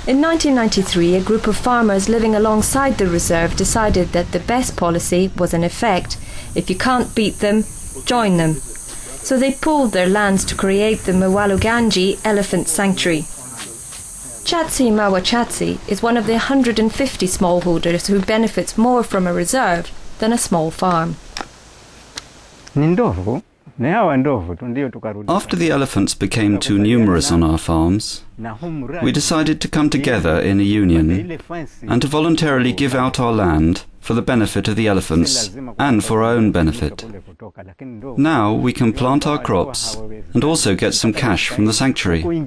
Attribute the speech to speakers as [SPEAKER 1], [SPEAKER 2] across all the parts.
[SPEAKER 1] In 1993, a group of farmers living alongside the reserve decided that the best policy was in effect: if you can't beat them, join them. So they pooled their lands to create the Mwaluganji Elephant Sanctuary. Chatsi Mawachatsi is one of the 150 smallholders who benefits more from a reserve than a small farm.
[SPEAKER 2] After the elephants became too numerous on our farms, we decided to come together in a union and to voluntarily give out our land for the benefit of the elephants and for our own benefit. Now we can plant our crops and also get some cash from the sanctuary.
[SPEAKER 3] We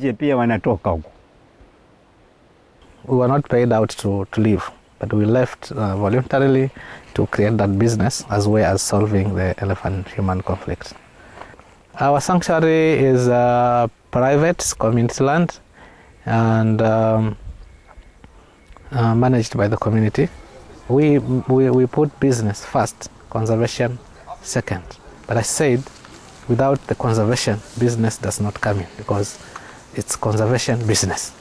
[SPEAKER 3] were not paid out to live, but we left voluntarily to create that business as well as solving the elephant-human conflict. Our sanctuary is private community land and managed by the community. We put business first, conservation second. But I said, without the conservation, business does not come in because it's conservation business.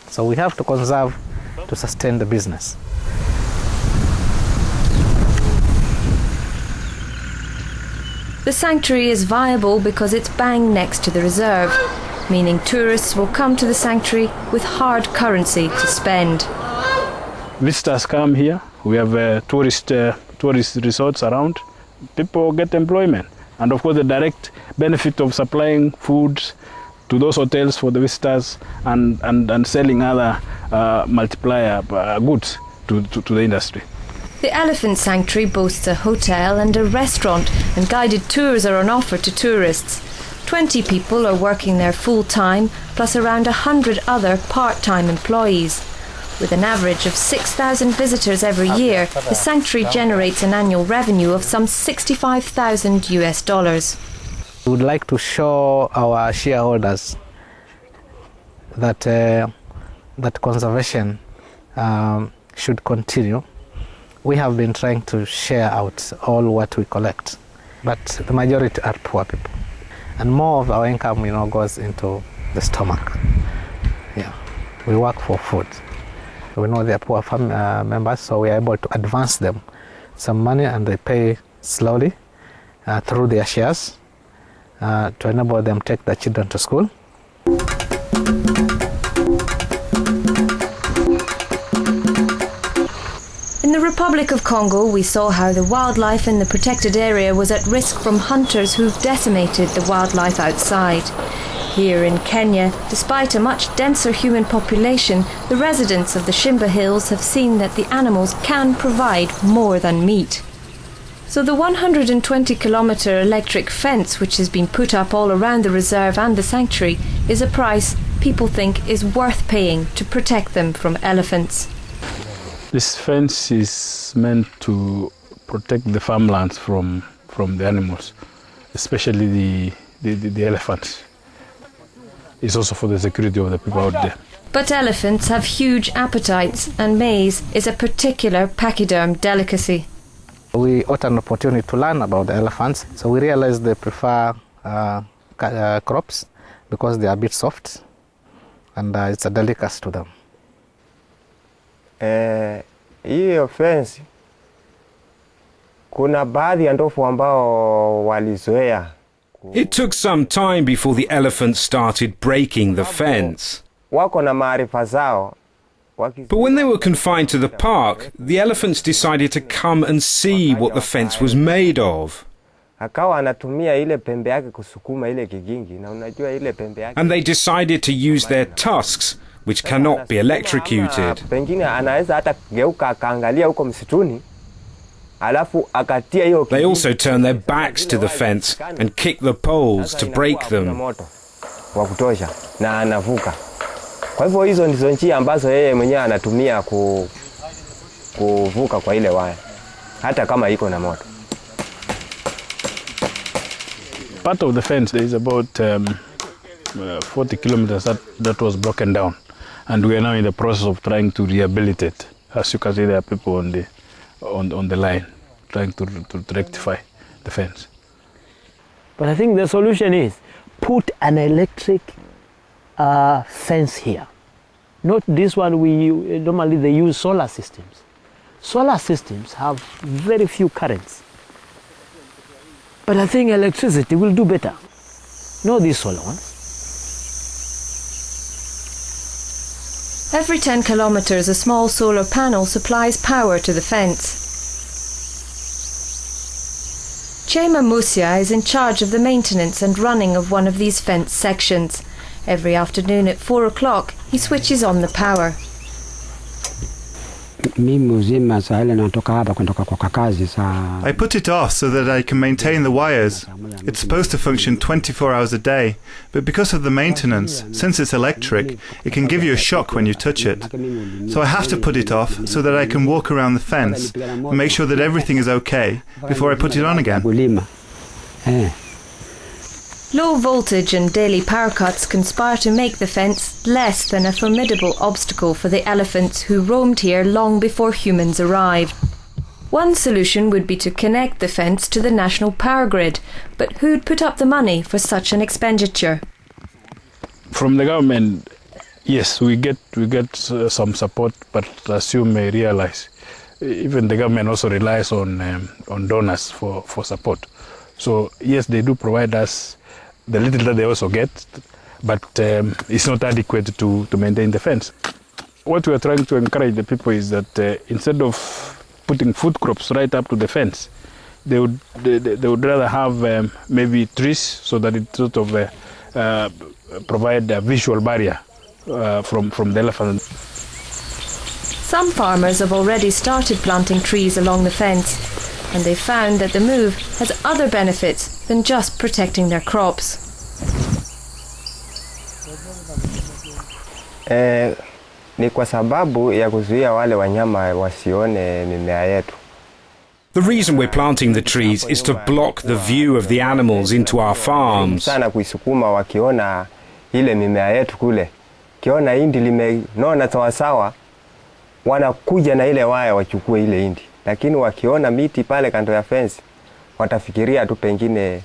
[SPEAKER 3] So we have to conserve to sustain the business.
[SPEAKER 1] The sanctuary is viable because it's bang next to the reserve, meaning tourists will come to the sanctuary with hard currency to spend.
[SPEAKER 4] Visitors come here. We have tourist resorts around. People get employment. And of course the direct benefit of supplying food to those hotels for the visitors and selling other multiplier goods to the industry.
[SPEAKER 1] The elephant sanctuary boasts a hotel and a restaurant, and guided tours are on offer to tourists. 20 people are working there full-time, plus around 100 other part-time employees. With an average of 6,000 visitors every year, the sanctuary generates an annual revenue of some $65,000 US.
[SPEAKER 3] We would like to show our shareholders that that conservation should continue. We have been trying to share out all what we collect, but the majority are poor people, and more of our income, goes into the stomach. Yeah, we work for food. We know they are poor members, so we are able to advance them some money, and they pay slowly through their shares to enable them to take their children to school.
[SPEAKER 1] In the Republic of Congo, we saw how the wildlife in the protected area was at risk from hunters who've decimated the wildlife outside. Here in Kenya, despite a much denser human population, the residents of the Shimba Hills have seen that the animals can provide more than meat. So the 120-kilometre electric fence, which has been put up all around the reserve and the sanctuary, is a price people think is worth paying to protect them from elephants.
[SPEAKER 4] This fence is meant to protect the farmlands from the animals, especially the elephants. It's also for the security of the people out there.
[SPEAKER 1] But elephants have huge appetites, and maize is a particular pachyderm delicacy.
[SPEAKER 3] We got an opportunity to learn about the elephants, so we realized they prefer crops because they are a bit soft, and it's a delicacy to them.
[SPEAKER 5] Hii fence kuna baadhi ya ndovu ambao walizoea.
[SPEAKER 6] It took some time before the elephants started breaking the fence.
[SPEAKER 5] Wako na maarifa zao.
[SPEAKER 6] But when they were confined to the park, the elephants decided to come and see what the fence was made of.
[SPEAKER 5] Akawa anatumia ile pembe yake kusukuma ile kigingi, na unajua ile pembe yake.
[SPEAKER 6] And they decided to use their tusks, which cannot be electrocuted.
[SPEAKER 5] Pengine anaweza hata geuka akaangalia huko msituni. Alafu akatia hiyo.
[SPEAKER 6] They also turn their backs to the fence and kick the poles to break them.
[SPEAKER 5] Wa kutosha na anavuka. Kwa hivyo hizo ndizo njia ambazo yeye mwenyewe anatumia kuvuka kwa ile waya, hata kama iko na moto.
[SPEAKER 4] Part of the fence there is about 40 kilometers that was broken down, and we are now in the process of trying to rehabilitate. As you can see, there are people on the line trying to rectify the fence.
[SPEAKER 7] But I think the solution is put an electric fence here. Not this one normally they use solar systems. Solar systems have very few currents. But I think electricity will do better. Not these solar ones.
[SPEAKER 1] Every 10 kilometers, a small solar panel supplies power to the fence. Chema Musia is in charge of the maintenance and running of one of these fence sections. Every afternoon at 4 o'clock, he switches on the power.
[SPEAKER 8] I
[SPEAKER 9] put it off so that I can maintain the wires. It's supposed to function 24 hours a day, but because of the maintenance, since it's electric, it can give you a shock when you touch it. So I have to put it off so that I can walk around the fence and make sure that everything is okay before I put it on again.
[SPEAKER 1] Low voltage and daily power cuts conspire to make the fence less than a formidable obstacle for the elephants who roamed here long before humans arrived. One solution would be to connect the fence to the national power grid, but who'd put up the money for such an expenditure?
[SPEAKER 4] From the government, yes, we get some support, but as you may realize, even the government also relies on donors for support. So yes, they do provide us the little that they also get, but it's not adequate to maintain the fence. What we are trying to encourage the people is that instead of putting food crops right up to the fence, they would rather have maybe trees, so that it sort of provide a visual barrier from the elephant.
[SPEAKER 1] Some farmers have already started planting trees along the fence, and they found that the move has other benefits than just protecting their crops.
[SPEAKER 5] Ni kwa sababu ya kuzuia wale wanyama wasione mimea yetu.
[SPEAKER 6] The reason we're planting the trees is to block the view of the animals into our farms.
[SPEAKER 5] Sana kuisukuma wakiona ile mimea yetu kule. Kiona hindi limenona sawasawa, wanakuja na ile waya wachukue ile hindi. Lakini wakiona miti pale kando ya fence, watafikiria tu pengine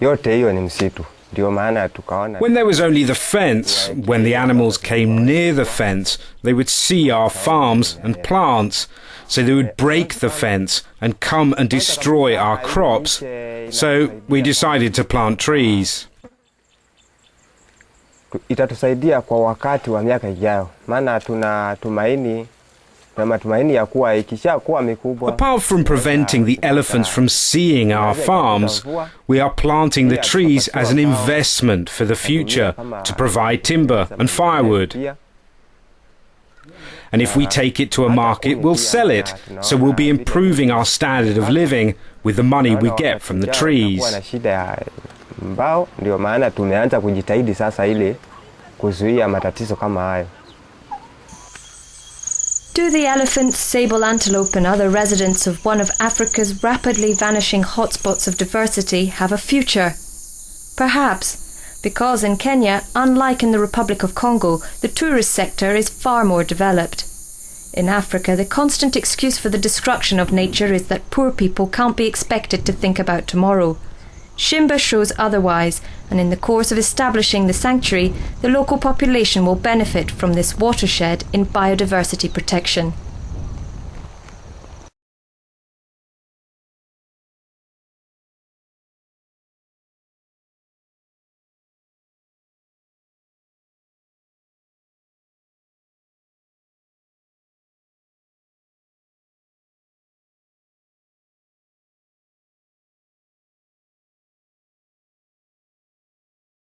[SPEAKER 5] yote hiyo ni msitu. Ndio maana tukaona.
[SPEAKER 6] When there was only the fence, when the animals came near the fence, they would see our farms and plants. So they would break the fence and come and destroy our crops. So we decided to plant trees.
[SPEAKER 5] Itatusaidia kwa wakati wa miaka ijayo. Maana tunatumaini
[SPEAKER 6] apart from preventing the elephants from seeing our farms, we are planting the trees as an investment for the future to provide timber and firewood. And if we take it to a market, we'll sell it, so we'll be improving our standard of living with the money we get from the trees.
[SPEAKER 5] Ndio maana tumeanza kujitahidi sasa ili kuzuia matatizo kama hayo.
[SPEAKER 1] Do the elephant, sable antelope and other residents of one of Africa's rapidly vanishing hotspots of diversity have a future? Perhaps, because in Kenya, unlike in the Republic of Congo, the tourist sector is far more developed. In Africa, the constant excuse for the destruction of nature is that poor people can't be expected to think about tomorrow. Shimba shows otherwise, and in the course of establishing the sanctuary, the local population will benefit from this watershed in biodiversity protection.